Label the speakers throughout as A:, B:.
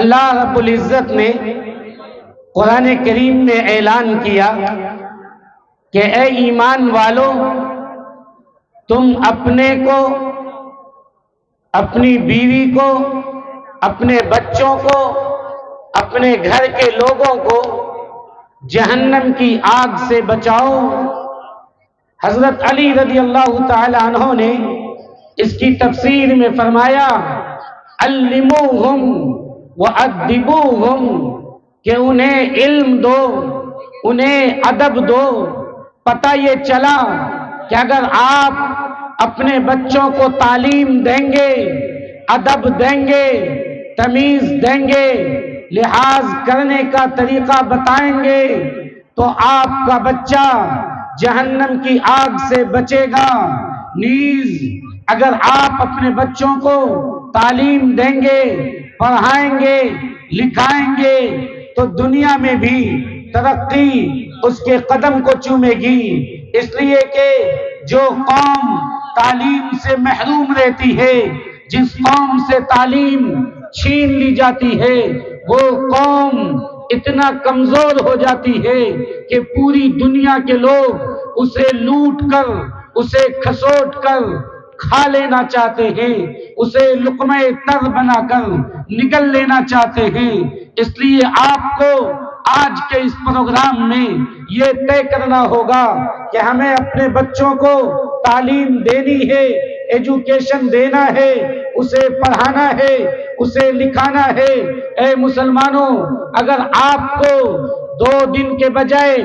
A: अल्लाह रब्बुल इज़्ज़त ने कुरान करीम में ऐलान किया कि ए ईमान वालों, तुम अपने को, अपनी बीवी को, अपने बच्चों को, अपने घर के लोगों को जहन्नम की आग से बचाओ। हजरत अली रज़ी अल्लाह ताला अन्हु ने इसकी तफसीर में फरमाया, अल्लिमूहुम व अद्दिबूहुम, कि उन्हें इल्म दो, उन्हें अदब दो। पता ये चला कि अगर आप अपने बच्चों को तालीम देंगे, अदब देंगे, तमीज देंगे, लिहाज करने का तरीका बताएंगे, तो आपका बच्चा जहन्नम की आग से बचेगा। नीज अगर आप अपने बच्चों को तालीम देंगे, पढ़ाएंगे, लिखाएंगे, तो दुनिया में भी तरक्की उसके कदम को चूमेगी। इसलिए कि जो कौम तालीम से महरूम रहती है, जिस कौम से तालीम छीन ली जाती है, वो कौम इतना कमजोर हो जाती है कि पूरी दुनिया के लोग उसे लूट कर, उसे खसोट कर खा लेना चाहते हैं, उसे लुक़्मे तर बनाकर निगल लेना चाहते हैं। इसलिए आपको आज के इस प्रोग्राम में ये तय करना होगा कि हमें अपने बच्चों को तालीम देनी है, एजुकेशन देना है, उसे पढ़ाना है, उसे लिखाना है। ए मुसलमानों, अगर आपको 2 दिन के बजाय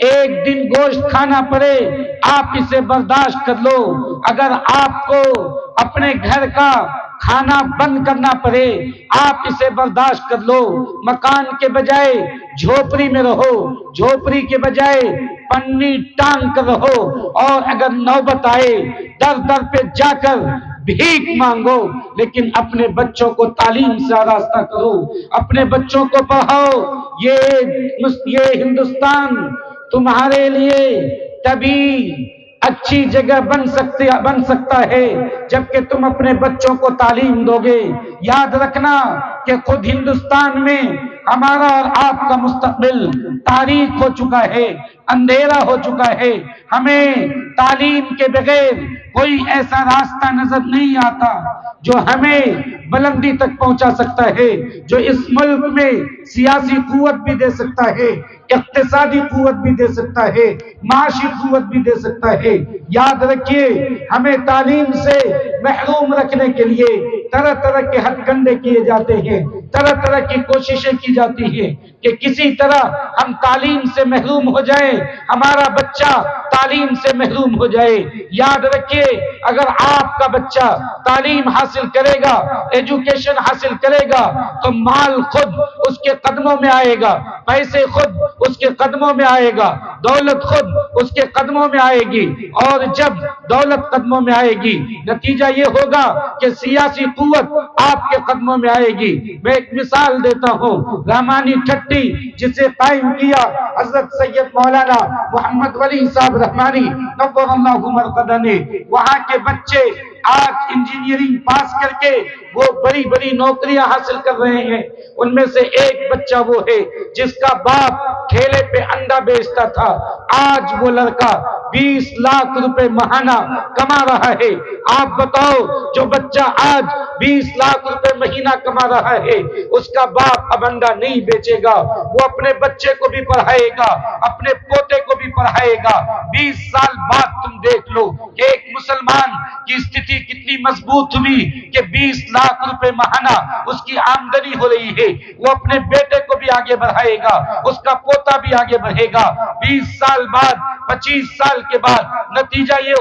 A: 1 दिन गोश्त खाना पड़े, आप इसे बर्दाश्त कर लो। अगर आपको अपने घर का खाना बंद करना पड़े, आप इसे बर्दाश्त कर लो। मकान के बजाय झोपड़ी में रहो, झोपड़ी के बजाय पन्नी टांग कर रहो, और अगर नौबत आए दर दर पे जाकर भीख मांगो, लेकिन अपने बच्चों को तालीम से आरास्ता करो, अपने बच्चों को पढ़ाओ। ये हिंदुस्तान तुम्हारे लिए तभी अच्छी जगह बन सकता है जबकि तुम अपने बच्चों को तालीम दोगे। याद रखना कि खुद हिंदुस्तान में हमारा और आपका मुस्तकबिल तारीख हो चुका है, अंधेरा हो चुका है। हमें तालीम के बगैर कोई ऐसा रास्ता नजर नहीं आता जो हमें बुलंदी तक पहुंचा सकता है, जो इस मुल्क में सियासी कुव्वत भी दे सकता है, इक्तिसादी कुव्वत भी दे सकता है, माशी कुव्वत भी दे सकता है। याद रखिए, हमें तालीम से महरूम रखने के लिए तरह तरह के हथकंडे किए जाते हैं, तरह तरह की कोशिशें की जाती है कि किसी तरह हम तालीम से महरूम हो जाए, हमारा बच्चा तालीम से महरूम हो जाए। याद रखिए, अगर आपका बच्चा तालीम हासिल करेगा, एजुकेशन हासिल करेगा, तो माल खुद उसके कदमों में आएगा, पैसे खुद उसके कदमों में आएगा, दौलत खुद उसके कदमों में आएगी। और जब दौलत कदमों में आएगी, नतीजा ये होगा कि सियासी कुव्वत आपके कदमों में आएगी। मैं एक मिसाल देता हूँ, रहमानी ठट्टी जिसे कायम किया हजरत सैयद मौलाना मोहम्मद वली साहब रहमानी नव्वरल्लाहु मरक़दा ने, वहां के बच्चे आज इंजीनियरिंग पास करके वो बड़ी बड़ी नौकरियां हासिल कर रहे हैं। उनमें से एक बच्चा वो है जिसका बाप ठेले पे अंडा बेचता था। आज वो लड़का 20 लाख रुपए महीना कमा रहा है। आप बताओ, जो बच्चा आज 20 लाख रुपए महीना कमा रहा है, उसका बाप अब अंडा नहीं बेचेगा, वो अपने बच्चे को भी पढ़ाएगा, अपने पोते को भी पढ़ाएगा। 20 साल बाद तुम देख लो एक मुसलमान की स्थिति कितनी मजबूत हुई कि 20 लाख रुपए महीना उसकी आमदनी हो रही है। वो अपने बेटे को भी आगे बढ़ाएगा, उसका पोता भी आगे बढ़ेगा। 20 साल बाद, 25 साल के बाद नतीजा ये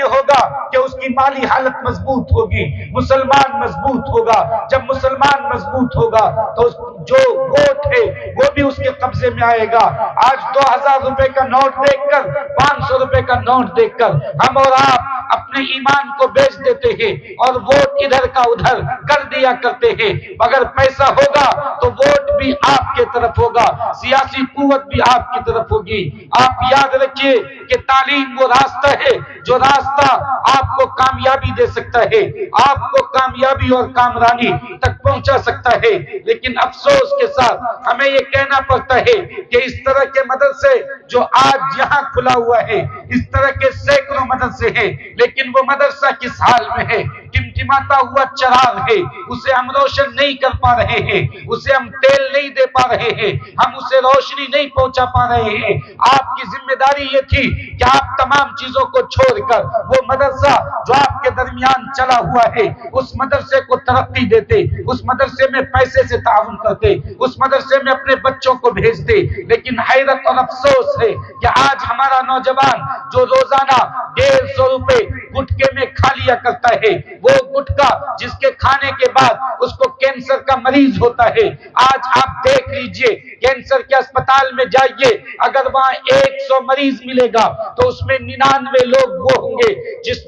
A: होगा कि उसकी माली हालत मजबूत होगी, मुसलमान मजबूत होगा। जब मुसलमान मजबूत होगा तो जो वोट है वो भी उसके कब्जे में आएगा। आज 2000 रुपए का नोट देखकर, 500 रुपए का नोट देखकर हम और आप अपने ईमान को बेच देते हैं और वोट इधर का उधर कर दिया करते हैं। अगर पैसा होगा तो वोट भी आपके तरफ होगा, सियासी कुव्वत भी आपकी तरफ होगी। आप याद रखिए कि तालीम वो रास्ता है जो रास्ता आपको कामयाबी दे सकता है, आपको कामयाबी और कामरानी तक पहुंचा सकता है। लेकिन अफसोस के साथ हमें ये कहना पड़ता है कि इस तरह के मदरसे जो आज यहाँ खुला हुआ है, इस तरह के सैकड़ों मदरसे हैं, लेकिन वो मदरसा किस हाल में है? टिमटिमाता हुआ चिराग है, उसे हम रोशन नहीं कर पा रहे हैं, उसे हम तेल नहीं दे पा रहे हैं, हम उसे रोशनी नहीं पहुंचा पा रहे हैं। आपकी जिम्मेदारी ये थी कि आप तमाम चीजों को छोड़कर वो मदरसा जो आपके दरमियान चला हुआ है, उस मदरसे को तरक्की देते, उस मदरसे में पैसे से ताउन करते, उस मदरसे में अपने बच्चों को भेजते। लेकिन हैरत और अफसोस है कि आज हमारा नौजवान जो रोजाना 150 रुपए गुटके में खा लिया करता है, वो गुटका जिसके खाने के बाद उसको कैंसर का मरीज होता है। आज आप देख लीजिए, कैंसर के अस्पताल में जाइए, अगर वहां 100 मरीज मिलेगा तो उसमें 99 लोग वो होंगे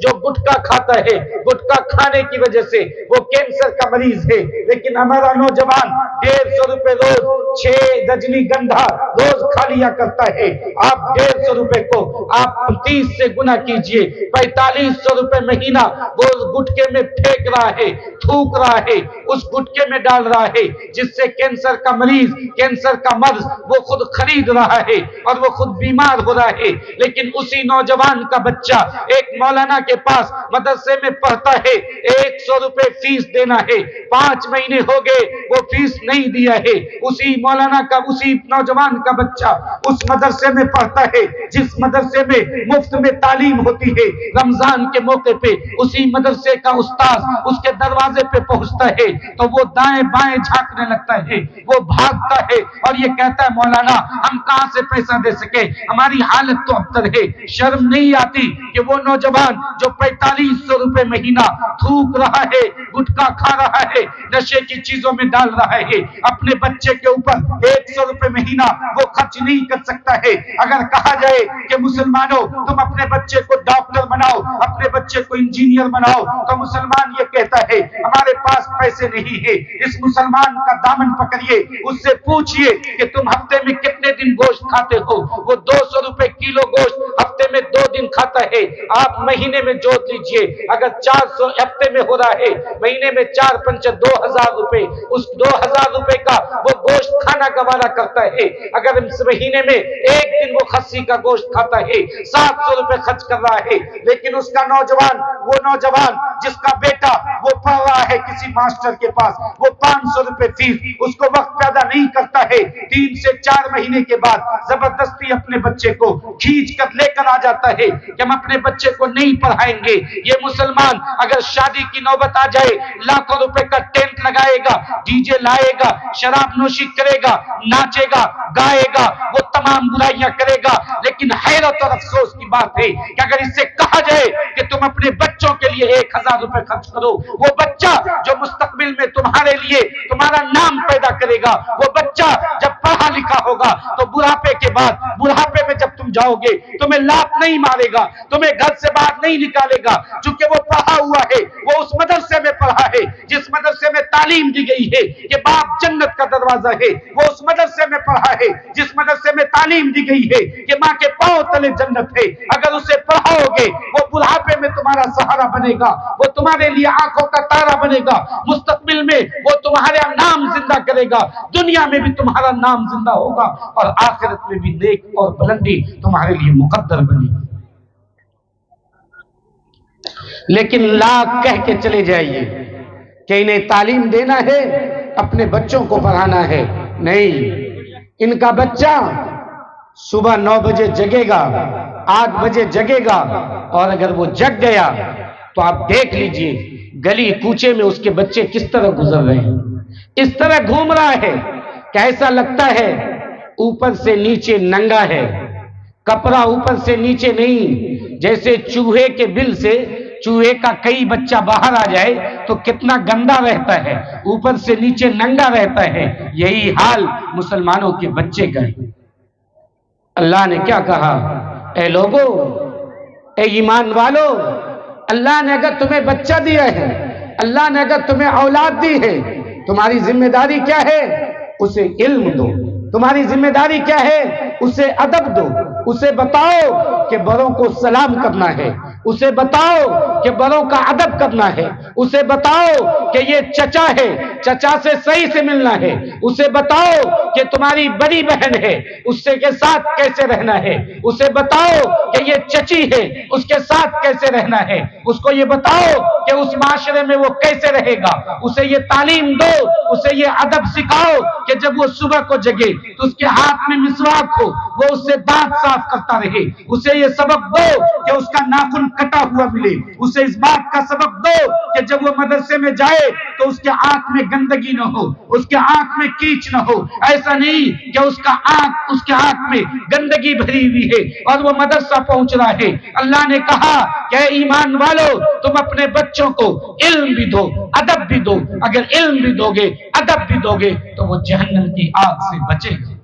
A: जो गुटखा खाता है, गुटखा खाने की वजह से वो कैंसर का मरीज है। लेकिन हमारा नौजवान 150 रुपए रोज 6 रजनीगंधा रोज खा लिया करता है। आप 150 रुपए को आप 30 से गुना कीजिए, 4500 रुपए महीना वो गुटके में फेंक रहा है, थूक रहा है, उस गुटके में डाल रहा है, जिससे कैंसर का मरीज, कैंसर का मर्ज वो खुद खरीद रहा है और वो खुद बीमार हो रहा है। लेकिन उसी नौजवान का बच्चा एक मौलाना के पास मदरसे में पढ़ता है, 100 रुपए फीस देना है, 5 महीने हो गए वो फीस नहीं दिया है। उसी मौलाना का, उसी नौजवान का बच्चा उस मदरसे में पढ़ता है जिस मदरसे में मुफ्त में तालीम होती है। रमजान के मौके पे उसी मदरसे का उस्ताद उसके दरवाजे पे पहुंचता है तो वो दाएं बाएं झांकने लगता है, वो भागता है और ये कहता है, मौलाना हम कहां से पैसा दे सके, हमारी हालत तो अबतर है। शर्म नहीं आती कि वो नौजवान जो 4500 रुपए महीना थूक रहा है, गुटखा खा रहा है, नशे की चीजों में डाल रहा है, अपने बच्चे के ऊपर 100 रुपए महीना वो खर्च नहीं कर सकता है। अगर कहा जाए कि मुसलमानों तुम अपने बच्चे को डॉक्टर बनाओ, अपने बच्चे को इंजीनियर बनाओ, तो मुसलमान ये कहता है हमारे पास पैसे नहीं है। इस मुसलमान का दामन पकड़िए, उससे पूछिए कि तुम हफ्ते में कितने दिन गोश्त खाते हो। वो 200 रुपए किलो गोश्त हफ्ते में 2 दिन खाता है। आप महीने में जोड़ लीजिए, अगर 400 हफ्ते में हो रहा है, महीने में 4 पंच 2000 रुपए, उस 2000 रुपए का वो गोश्त खाना गवारा करता है। अगर इस महीने में एक दिन वो खस्सी का गोश्त खाता है, 700 रुपए खर्च कर रहा है। लेकिन उसका नौजवान, वो नौजवान जिसका बेटा वो पढ़ रहा है किसी मास्टर के पास, वो 500 रुपए फीस, उसको वक्त पैदा नहीं करता है। 3 से 4 महीने के बाद जबरदस्ती अपने बच्चे को खींच कर लेकर आ जाता है कि हम अपने बच्चे को नहीं पढ़ाएंगे। ये मुसलमान अगर शादी की नौबत आ जाए, लाखों रुपए का टेंट लगाएगा, डीजे लाएगा, शराब नोशी करेगा, नाचेगा, गाएगा, वो तमाम बुराइयां करेगा। लेकिन हैरत और अफसोस की बात है कि अगर इससे कहा जाए कि तुम अपने बच्चों के लिए 1000 रुपए खर्च करो, वो बच्चा जो मुस्तकबिल में तुम्हारे लिए तुम्हारा नाम पैदा करेगा, वो बच्चा जब पढ़ा लिखा होगा तो बुढ़ापे के बाद, बुढ़ापे में जब तुम जाओगे तुम्हें लात नहीं मारेगा, तुम्हें घर से बाहर नहीं निकालेगा, क्योंकि वो पढ़ा हुआ है, वो उस मदरसे में पढ़ा है जिस मदरसे में तालीम दी गई है कि बाप जन्नत का दरवाजा है। वो उस मदरसे में पढ़ा है जिस मदरसे में तालीम दी गई है कि माँ के पांव तले जन्नत है। अगर उसे पढ़ाओगे, वो बुढ़ापे में तुम्हारा सहारा बनेगा, वो तुम्हारे लिए आंखों का तारा बनेगा, मुस्तकबिल में वो तुम्हारा नाम जिंदा करेगा, दुनिया में भी तुम्हारा नाम जिंदा होगा और आखिरत में भी नेक और बुलंदी तुम्हारे लिए मुकद्दर बनेगी। लेकिन लाख कह के चले जाइए कि इन्हें तालीम देना है, अपने बच्चों को पढ़ाना है, नहीं। इनका बच्चा सुबह 9 बजे जगेगा, 8 बजे जगेगा, और अगर वो जग गया तो आप देख लीजिए गली कूचे में उसके बच्चे किस तरह गुजर रहे हैं, इस तरह घूम रहा है कि ऐसा लगता है ऊपर से नीचे नंगा है, कपड़ा ऊपर से नीचे नहीं। जैसे चूहे के बिल से चूहे का कई बच्चा बाहर आ जाए तो कितना गंदा रहता है, ऊपर से नीचे नंगा रहता है। यही हाल मुसलमानों के बच्चे का है। अल्लाह ने क्या कहा, ए लोगो, ए ईमान वालो, अल्लाह ने अगर तुम्हें बच्चा दिया है, अल्लाह ने अगर तुम्हें औलाद दी है, तुम्हारी जिम्मेदारी क्या है? उसे इल्म दो। तुम्हारी जिम्मेदारी क्या है? उसे अदब दो। उसे बताओ कि बड़ों को सलाम करना है, उसे बताओ कि बड़ों का अदब करना है, उसे बताओ कि ये चचा है, चचा से सही से मिलना है, उसे बताओ कि तुम्हारी बड़ी बहन है, उससे के साथ कैसे रहना है, उसे बताओ कि ये चची है, उसके साथ कैसे रहना है, उसको ये बताओ कि उस माशरे में वो कैसे रहेगा, उसे ये तालीम दो, उसे ये अदब सिखाओ कि जब वो सुबह को जगे तो उसके हाथ में मिसवाक हो, वो उससे दांत साफ करता रहे, उसे ये सबक दो कि उसका नाखून कटा हुआ मिले, उसे इस बात का सबक दो कि जब वो मदरसे में जाए तो उसके आंख में गंदगी न हो, उसके आंख में कीच न हो, ऐसा नहीं कि उसके आंख में गंदगी भरी हुई है और वो मदरसा पहुंच रहा है। अल्लाह ने कहा कि ईमान वालों, तुम अपने बच्चों को इल्म भी दो, अदब भी दो, अगर इल्म भी दोगे, अदब भी दोगे तो वो जहन्नम की आग से बचेंगे।